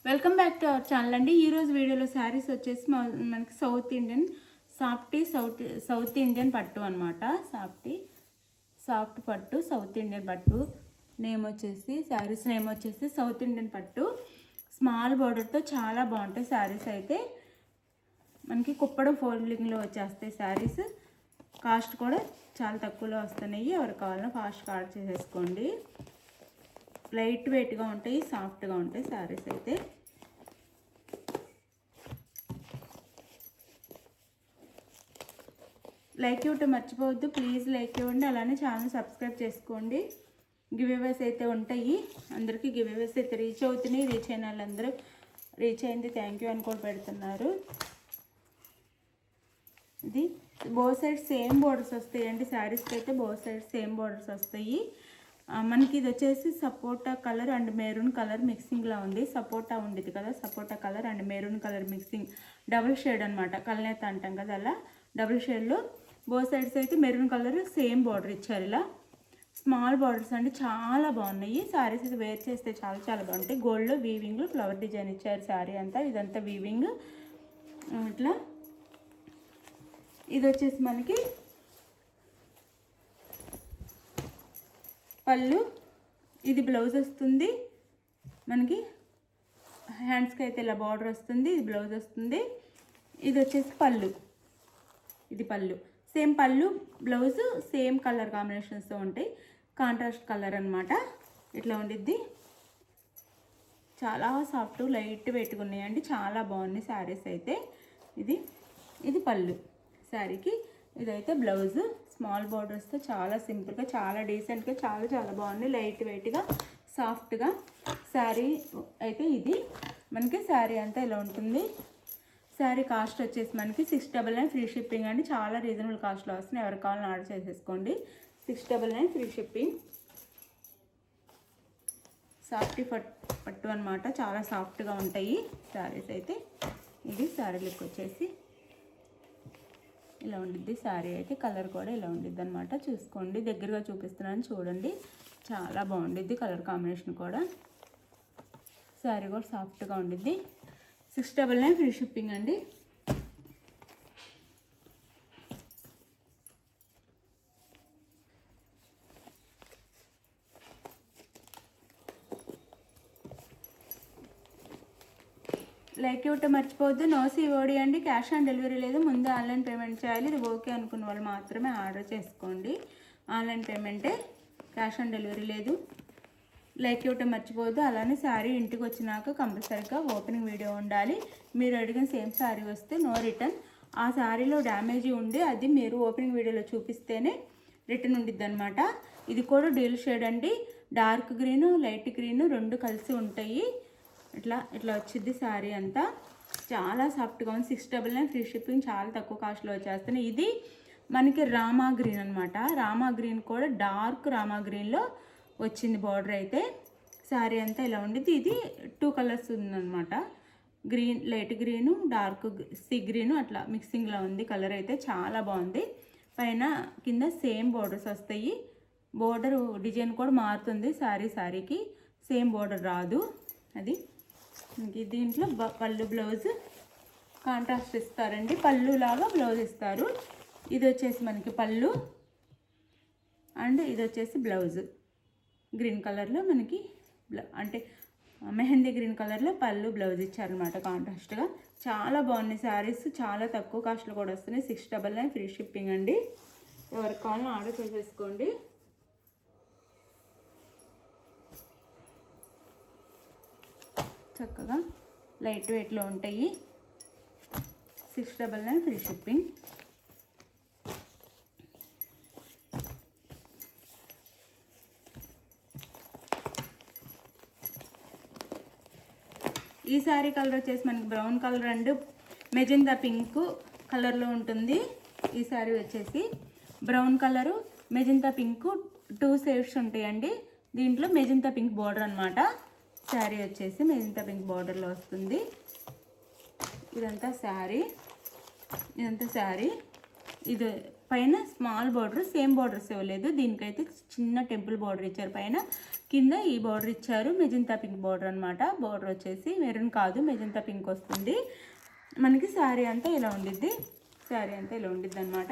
Welcome back to our channel అండి. ఈరోజు వీడియోలో శారీస్ వచ్చేసి మనకి సౌత్ ఇండియన్ పట్టు అనమాట. సాఫ్ట్ పట్టు సౌత్ ఇండియన్ పట్టు నేమ్ వచ్చేసి శారీస్ నేమ్ వచ్చేసి సౌత్ ఇండియన్ పట్టు. స్మాల్ బార్డర్తో చాలా బాగుంటాయి శారీస్. అయితే మనకి కుప్పడం ఫోల్డింగ్లో వచ్చేస్తాయి శారీస్. కాస్ట్ కూడా చాలా తక్కువలో వస్తున్నాయి. ఎవరు కావాలన్నా ఫాస్ట్గా ఆర్డర్ చేసేసుకోండి. లైట్ వెయిట్గా ఉంటాయి, సాఫ్ట్గా ఉంటాయి శారీస్. అయితే లైక్ ఇవ్వటం మర్చిపోవద్దు, ప్లీజ్ లైక్ ఇవ్వండి. అలానే ఛానల్ సబ్స్క్రైబ్ చేసుకోండి. గివ్అవేస్ అయితే ఉంటాయి, అందరికీ గివ్అవేస్ అయితే రీచ్ అవుతున్నాయి. రీచ్ అయిన వాళ్ళందరూ రీచ్ అయింది థ్యాంక్ యూ అని కూడా పెడుతున్నారు. ఇది బోత్ సైడ్ సేమ్ బోర్డర్స్ వస్తాయండి. శారీస్కి అయితే బోత్ సైడ్ సేమ్ బోర్డర్స్ వస్తాయి. మనకి ఇది వచ్చేసి సపోటా కలర్ అండ్ మెరూన్ కలర్ మిక్సింగ్లో ఉంది. సపోటా ఉండేది కదా, సపోటా colour and maroon colour mixing, double shade అనమాట. కలనేత అంటాం కదా, అలా డబుల్ షేడ్లో బోత్ సైడ్స్ అయితే మెరూన్ కలర్ సేమ్ బార్డర్ ఇచ్చారు. ఇలా స్మాల్ బార్డర్స్ అండి, చాలా బాగున్నాయి. శారీస్ అయితే వేర్ చేస్తే చాలా చాలా బాగుంటాయి. గోల్డ్లో వీవింగ్లో ఫ్లవర్ డిజైన్ ఇచ్చారు శారీ అంతా. ఇదంతా వీవింగ్. ఇట్లా ఇది వచ్చేసి మనకి పళ్ళు, ఇది బ్లౌజ్ వస్తుంది. మనకి హ్యాండ్స్కి అయితే ఇలా బార్డర్ వస్తుంది, ఇది బ్లౌజ్ వస్తుంది. ఇది వచ్చేసి పళ్ళు, ఇది పళ్ళు. సేమ్ పళ్ళు బ్లౌజ్ సేమ్ కలర్ కాంబినేషన్స్తో ఉంటాయి. కాంట్రాస్ట్ కలర్ అనమాట. ఇట్లా ఉండిద్ది. చాలా సాఫ్ట్ లైట్ వెయిట్గా ఉన్నాయండి, చాలా బాగున్నాయి శారీస్ అయితే. ఇది పళ్ళు శారీకి. ఇదైతే బ్లౌజ్ స్మాల్ బార్డర్స్తో చాలా సింపుల్గా, చాలా డీసెంట్గా, చాలా చాలా బాగుంది. లైట్ వెయిట్గా, సాఫ్ట్గా శారీ అయితే ఇది. మనకి శారీ అంతా ఇలా ఉంటుంది. శారీ కాస్ట్ వచ్చేసి మనకి 699 ఫ్రీ షిప్పింగ్ అండి. చాలా రీజనబుల్ కాస్ట్లో వస్తుంది. ఎవరికి కావాలని ఆర్డర్ చేసేసుకోండి. 699 ఫ్రీ షిప్పింగ్. సాఫ్ట్ పట్టు అనమాట, చాలా సాఫ్ట్గా ఉంటాయి శారీస్ అయితే. ఇది శారీ లుక్ వచ్చేసి ఇలా ఉండిద్ది. శారీ అయితే కలర్ కూడా ఇలా ఉండిద్ది అనమాట. చూసుకోండి, దగ్గరగా చూపిస్తున్నాను చూడండి. చాలా బాగుండిద్ది కలర్ కాంబినేషన్ కూడా. శారీ కూడా సాఫ్ట్గా ఉండిద్ది. 699 ఫ్రీ షిప్పింగ్ అండి. లైక్ ఇవ్వటం మర్చిపోవద్దు. నో సిఓడి అండి, క్యాష్ ఆన్ డెలివరీ లేదు. ముందు ఆన్లైన్ పేమెంట్ చేయాలి. ఇది ఓకే అనుకున్న వాళ్ళు మాత్రమే ఆర్డర్ చేసుకోండి. ఆన్లైన్ పేమెంటే, క్యాష్ ఆన్ డెలివరీ లేదు. లైక్ ఇవ్వటం మర్చిపోవద్దు. అలానే శారీ ఇంటికి వచ్చినాక కంపల్సరీగా ఓపెనింగ్ వీడియో ఉండాలి. మీరు అడిగిన సేమ్ శారీ వస్తే నో రిటర్న్. ఆ శారీలో డ్యామేజ్ ఉండి అది మీరు ఓపెనింగ్ వీడియోలో చూపిస్తేనే రిటర్న్ ఉండిద్ది అనమాట. ఇది కూడా డ్యూల్ షేడ్ అండి. డార్క్ గ్రీను లైట్ గ్రీను రెండు కలిసి ఉంటాయి. ఇట్లా వచ్చింది శారీ అంతా. చాలా సాఫ్ట్గా ఉంది. 699 ఫ్రీ షిప్పింగ్. చాలా తక్కువ కాస్ట్లో వచ్చేస్తున్నాయి. ఇది మనకి రామా గ్రీన్ అనమాట. రామా గ్రీన్ కూడా డార్క్ రామా గ్రీన్లో వచ్చింది బార్డర్ అయితే. శారీ అంతా ఇలా ఉండిద్ది. ఇది 2 కలర్స్ ఉందన్నమాట. Green, light green, dark sea green, అట్లా మిక్సింగ్లో ఉంది కలర్ అయితే. చాలా బాగుంది. పైన కింద సేమ్ బార్డర్స్ వస్తాయి. బార్డర్ డిజైన్ కూడా మారుతుంది. శారీకి సేమ్ బార్డర్ రాదు. అది దీంట్లో పళ్ళు బ్లౌజ్ కాంట్రాస్ట్ ఇస్తారండి. పళ్ళు లాగా బ్లౌజ్ ఇస్తారు. ఇది వచ్చేసి మనకి పళ్ళు అండ్ ఇది వచ్చేసి బ్లౌజ్. గ్రీన్ కలర్లో మనకి అంటే మెహందీ గ్రీన్ కలర్లో పళ్ళు బ్లౌజ్ ఇచ్చారనమాట కాంట్రాస్ట్గా. చాలా బాగున్నాయి శారీస్. చాలా తక్కువ కాస్ట్లో కూడా వస్తున్నాయి. 699 ఫ్రీ షిప్పింగ్ అండి. ఎవరికి కావాలని ఆర్డర్ చేసేసుకోండి. చక్కగా లైట్ వెయిట్లో ఉంటాయి. 699 ఫ్రీ షిప్పింగ్. ఈ శారీ కలర్ వచ్చేసి మనకి brown colour and magenta pink కలర్లో ఉంటుంది. ఈ శారీ వచ్చేసి brown colour magenta pink 2 shades ఉంటాయండి. దీంట్లో మెజెండా పింక్ బార్డర్ అనమాట. శారీ వచ్చేసి మెజెండా పింక్ బార్డర్లో వస్తుంది. ఇదంతా శారీ. ఇది పైన స్మాల్ బార్డర్, సేమ్ బార్డర్స్ ఇవ్వలేదు, దీనికైతే చిన్న టెంపుల్ బార్డర్ ఇచ్చారు. పైన కింద ఈ బార్డర్ ఇచ్చారు, మెజంతా పింక్ బార్డర్ అనమాట. బార్డర్ వచ్చేసి మెరూన్ కాదు, మెజంతా పింక్ వస్తుంది మనకి. శారీ అంతా ఇలా ఉండిద్ది, శారీ అంతా ఇలా ఉండిద్ది అనమాట.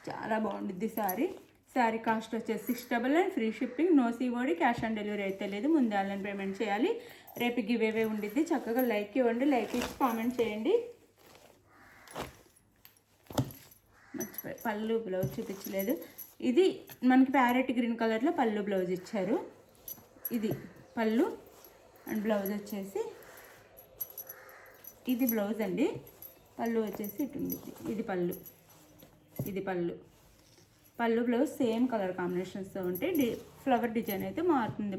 చాలా బాగుండిద్ది శారీ. శారీ కాస్ట్ వచ్చేసి 699, free shipping, no COD, cash on delivery అయితే లేదు, ముందే ఆన్లైన్ పేమెంట్ చేయాలి. రేపు గివేవే ఉండిద్ది. చక్కగా లైక్ ఇవ్వండి, లైక్ ఇచ్చి కామెంట్ చేయండి. మర్చిపోయి పళ్ళు బ్లౌజ్ చూపించలేదు. ఇది మనకి ప్యారెట్ గ్రీన్ కలర్లో పళ్ళు బ్లౌజ్ ఇచ్చారు. ఇది పళ్ళు అండ్ బ్లౌజ్ వచ్చేసి ఇది బ్లౌజ్ అండి. పళ్ళు వచ్చేసి ఇటు ఉండిద్ది. ఇది పళ్ళు, ఇది పళ్ళు. పళ్ళు బ్లౌజ్ సేమ్ కలర్ కాంబినేషన్స్తో ఉంటే ఫ్లవర్ డిజైన్ అయితే మారుతుంది.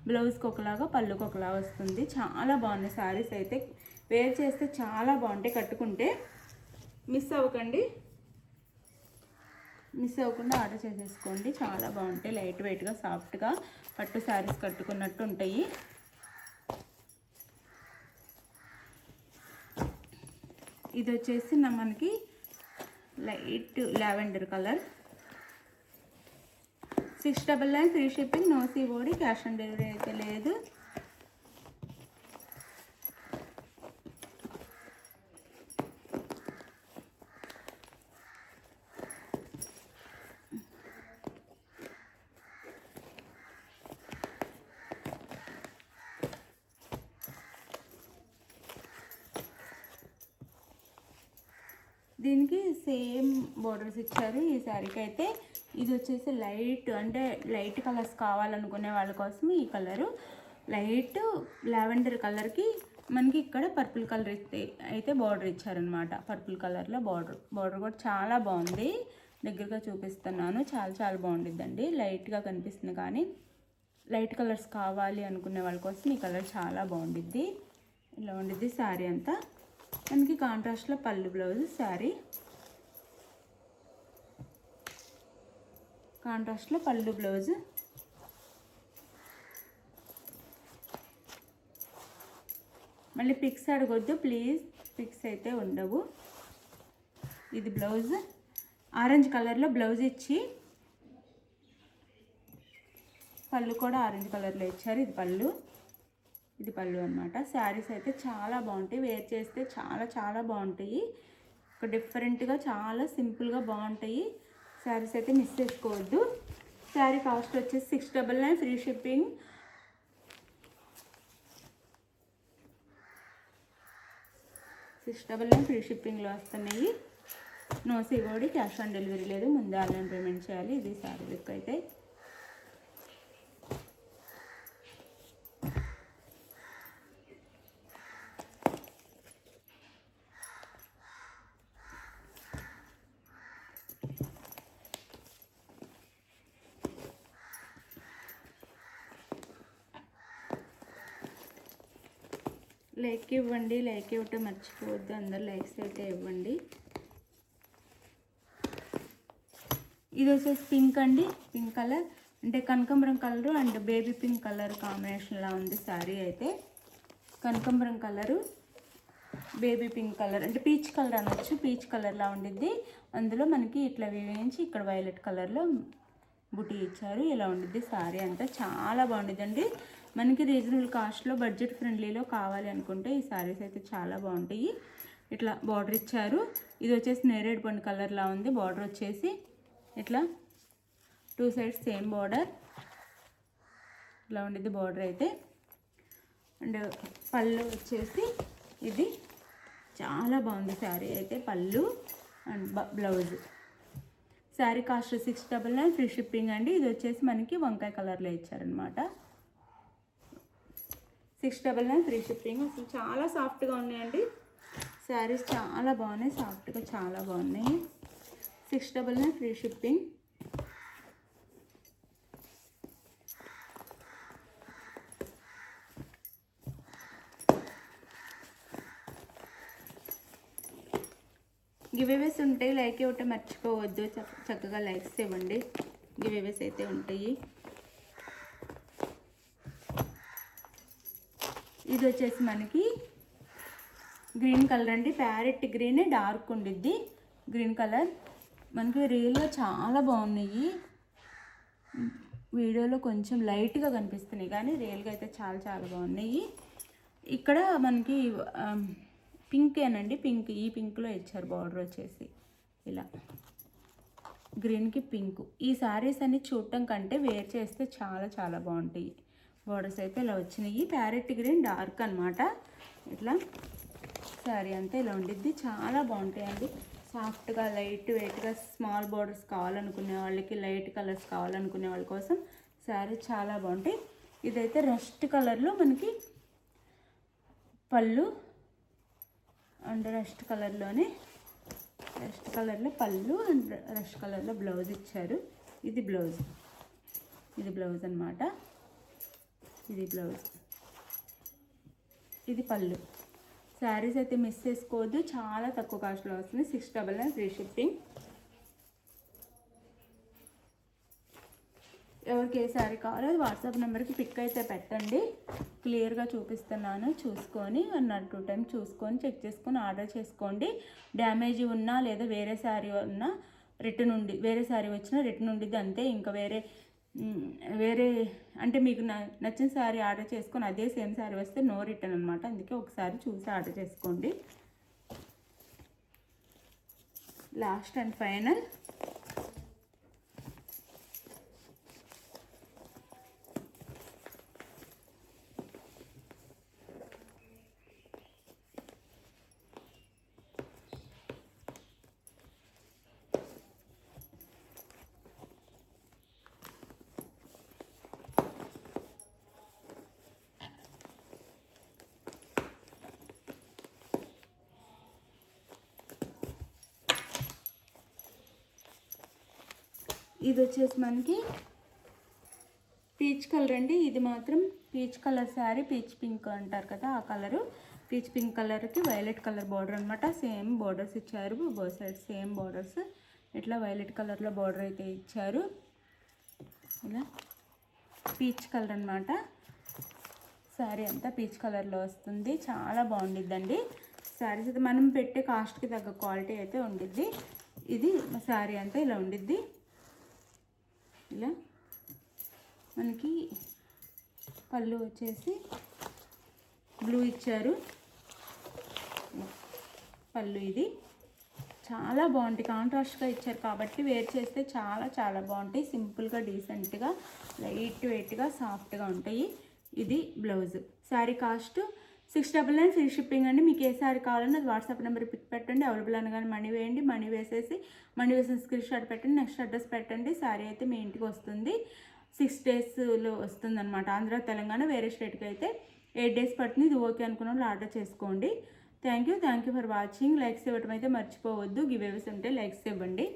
బ్లౌజ్కి ఒకలాగా, పళ్ళుకి ఒకలాగా వస్తుంది. చాలా బాగున్నాయి శారీస్ అయితే. వేర్ చేస్తే చాలా బాగుంటాయి, కట్టుకుంటే మిస్ అవ్వకండి. మిస్ అవ్వకుండా ఆర్డర్ చేసేసుకోండి. చాలా బాగుంటాయి, లైట్ వెయిట్గా, సాఫ్ట్గా పట్టు శారీస్ కట్టుకున్నట్టు ఉంటాయి. ఇది వచ్చేసి మనకి light lavender colour. 699, free shipping, no COD, cash on delivery అయితే లేదు. దీనికి సేమ్ బోర్డర్స్ ఇచ్చారు ఈ శారీకి అయితే. ఇది వచ్చేసి లైట్, అంటే లైట్ కలర్స్ కావాలనుకునే వాళ్ళ కోసం ఈ కలరు. లైట్ లావెండర్ కలర్కి మనకి ఇక్కడ పర్పుల్ కలర్ అయితే బార్డర్ ఇచ్చారనమాట. పర్పుల్ కలర్లో బార్డర్ కూడా చాలా బాగుంది. దగ్గరగా చూపిస్తున్నాను, చాలా చాలా బాగుండిద్దండి. లైట్గా కనిపిస్తుంది కానీ లైట్ కలర్స్ కావాలి అనుకునే వాళ్ళ కోసం ఈ కలర్ చాలా బాగుండిద్ది. ఇలా ఉండిద్ది శారీ అంతా. మనకి కాంట్రాస్ట్లో పళ్ళు బ్లౌజ్, శారీ కాంట్రాస్ట్లో పళ్ళు బ్లౌజ్. మళ్ళీ పిక్స్ అడగొద్దు ప్లీజ్, పిక్స్ అయితే ఉండవు. ఇది బ్లౌజ్, ఆరెంజ్ కలర్లో బ్లౌజ్ ఇచ్చి పళ్ళు కూడా ఆరెంజ్ కలర్లో ఇచ్చారు. ఇది పళ్ళు, ఇది పళ్ళు అనమాట. శారీస్ అయితే చాలా బాగుంటాయి, వేర్ చేస్తే చాలా చాలా బాగుంటాయి. ఒక డిఫరెంట్గా చాలా సింపుల్గా బాగుంటాయి శారీస్ అయితే. మిస్ చేసుకోవద్దు. శారీ కాస్ట్ వచ్చేసి 699, ఫ్రీ షిప్పింగ్. ఫ్రీ షిప్పింగ్లో వస్తున్నాయి. No COD, cash on delivery లేదు, ముందే ఆన్లైన్ పేమెంట్ చేయాలి. ఇది శారీ లుక్ అయితే. లైక్ ఇవ్వండి, లైక్ ఇవ్వటం మర్చిపోవద్దు. అందరు లైక్స్ అయితే ఇవ్వండి. ఇది వచ్చేసి పింక్ అండి, పింక్ కలర్ అంటే కనకాంబరం colour and baby pink colour కాంబినేషన్లా ఉంది శారీ అయితే. కనకాంబరం కలరు, బేబీ పింక్ కలర్ అంటే పీచ్ కలర్ అనొచ్చు, పీచ్ కలర్లా ఉండిద్ది. అందులో మనకి ఇట్లా వేయించి ఇక్కడ వైలెట్ కలర్లో బుటీ ఇచ్చారు. ఇలా ఉండిద్ది శారీ అంతా. చాలా బాగుండిద్దండి. మనకి రీజనబుల్ కాస్ట్లో, బడ్జెట్ ఫ్రెండ్లీలో కావాలి అనుకుంటే ఈ శారీస్ అయితే చాలా బాగుంటాయి. ఇట్లా బార్డర్ ఇచ్చారు. ఇది వచ్చేసి నేరేడు పండు కలర్లా ఉంది. బార్డర్ వచ్చేసి ఇట్లా 2 సైడ్స్ సేమ్ బార్డర్, ఇలా ఉండిద్ది బార్డర్ అయితే. అండ్ పళ్ళు వచ్చేసి ఇది చాలా బాగుంది శారీ అయితే. పళ్ళు and blouse. Sari cost 699, free shipping అండి. ఇది వచ్చేసి మనకి వంకాయ కలర్లో ఇచ్చారనమాట. 699, ఫ్రీ షిప్పింగ్. అసలు చాలా సాఫ్ట్గా ఉన్నాయండి శారీస్, చాలా బాగున్నాయి, సాఫ్ట్గా చాలా బాగున్నాయి. 699, ఫ్రీ షిప్పింగ్. గివేవేస్ ఉంటాయి, లైక్ ఇవ్వటం మర్చిపోవద్దు. చక్కగా లైక్స్ ఇవ్వండి. గివేవేస్ అయితే ఉంటాయి. ఇది వచ్చేసి మనకి గ్రీన్ కలర్ అండి. ప్యారెట్ గ్రీన్ డార్క్ ఉండిద్ది గ్రీన్ కలర్. మనకి రియల్గా చాలా బాగున్నాయి. వీడియోలో కొంచెం లైట్గా కనిపిస్తున్నాయి కానీ రియల్గా అయితే చాలా చాలా బాగున్నాయి. ఇక్కడ మనకి పింకేనండి, పింక్, ఈ పింక్లో ఇచ్చారు బార్డర్ వచ్చేసి ఇలా గ్రీన్కి పింక్. ఈ శారీస్ అన్ని చూడటం కంటే వేర్ చేస్తే చాలా చాలా బాగుంటాయి. బార్డర్స్ అయితే ఇలా వచ్చినాయి. ప్యారెట్ గ్రీన్ డార్క్ అనమాట. ఇట్లా శారీ అంతా ఇలా ఉండిద్ది, చాలా బాగుంటాయండి. సాఫ్ట్గా లైట్ వెయిట్గా స్మాల్ బార్డర్స్ కావాలనుకునే వాళ్ళకి, లైట్ కలర్స్ కావాలనుకునే వాళ్ళ కోసం శారీ చాలా బాగుంటాయి. ఇదైతే రస్ట్ కలర్లో మనకి పళ్ళు అండ్ రస్ట్ కలర్లో పళ్ళు అండ్ రస్ట్ కలర్లో బ్లౌజ్ ఇచ్చారు. ఇది బ్లౌజ్ అనమాట. ఇది బ్లౌజ్, ఇది పళ్ళు. శారీస్ అయితే మిస్ చేసుకోవద్దు, చాలా తక్కువ కాస్ట్లో వస్తుంది. 699 ఫ్రీ షిప్పింగ్. ఎవరికి ఏ శారీ కావాలో అది వాట్సాప్ నెంబర్కి పిక్ అయితే పెట్టండి. క్లియర్గా చూపిస్తున్నాను, చూసుకొని 1 or 2 times చూసుకొని చెక్ చేసుకొని ఆర్డర్ చేసుకోండి. డ్యామేజ్ ఉన్నా లేదా వేరే శారీ ఉన్నా రిటర్న్ ఉండి, వేరే శారీ వచ్చినా రిటర్న్ ఉండిద్ది అంతే. ఇంకా వేరే అంటే మీకు నచ్చిన శారీ ఆర్డర్ చేసుకొని అదే సేమ్ శారీ వస్తే నో రిటర్న్ అనమాట. అందుకే ఒకసారి చూసి ఆర్డర్ చేసుకోండి. లాస్ట్ అండ్ ఫైనల్ ఇది వచ్చేసి మనకి పీచ్ కలర్ అండి. ఇది మాత్రం peach colour sari, peach pink అంటారు కదా ఆ కలరు. పీచ్ పింక్ కలర్కి వైలెట్ కలర్ బార్డర్ అనమాట. సేమ్ బార్డర్స్ ఇచ్చారు, బోత్ సైడ్ సేమ్ బార్డర్స్. ఇట్లా వైలెట్ కలర్లో బార్డర్ అయితే ఇచ్చారు. ఇలా పీచ్ కలర్ అనమాట. శారీ అంతా పీచ్ కలర్లో వస్తుంది, చాలా బాగుండిద్దండి. శారీస్ అయితే మనం పెట్టే కాస్ట్కి తగ్గ క్వాలిటీ అయితే ఉండిద్ది. ఇది శారీ అంతా ఇలా ఉండిద్ది. ఇలా మనకి పళ్ళు వచ్చేసి బ్లూ ఇచ్చారు. పళ్ళు ఇది చాలా బాగుంటాయి, కాంట్రాస్ట్గా ఇచ్చారు కాబట్టి వేర్ చేస్తే చాలా చాలా బాగుంటాయి. సింపుల్గా, డీసెంట్గా, లైట్ వెయిట్గా, సాఫ్ట్గా ఉంటాయి. ఇది blouse. Sari cost 699 free shipping అండి. మీకు ఏ శారీ కావాలన్నా అది వాట్సాప్ నెంబర్ పిక్ పెట్టండి. అవైలబుల్ అనగానే మనీ వేయండి. మనీ వేసిన స్క్రీన్ షాట్ పెట్టండి, నెక్స్ట్ అడ్రస్ పెట్టండి. శారీ అయితే మీ ఇంటికి వస్తుంది. 6 daysలో వస్తుంది అనమాట. ఆంధ్ర, తెలంగాణ, వేరే స్టేట్కి అయితే 8 days పడుతుంది. ఇది ఓకే అనుకున్న వాళ్ళు ఆర్డర్ చేసుకోండి. Thank you for watching. Likes ఇవ్వటం అయితే మర్చిపోవద్దు. గివ్ అవేస్ ఉంటే లైక్స్ ఇవ్వండి.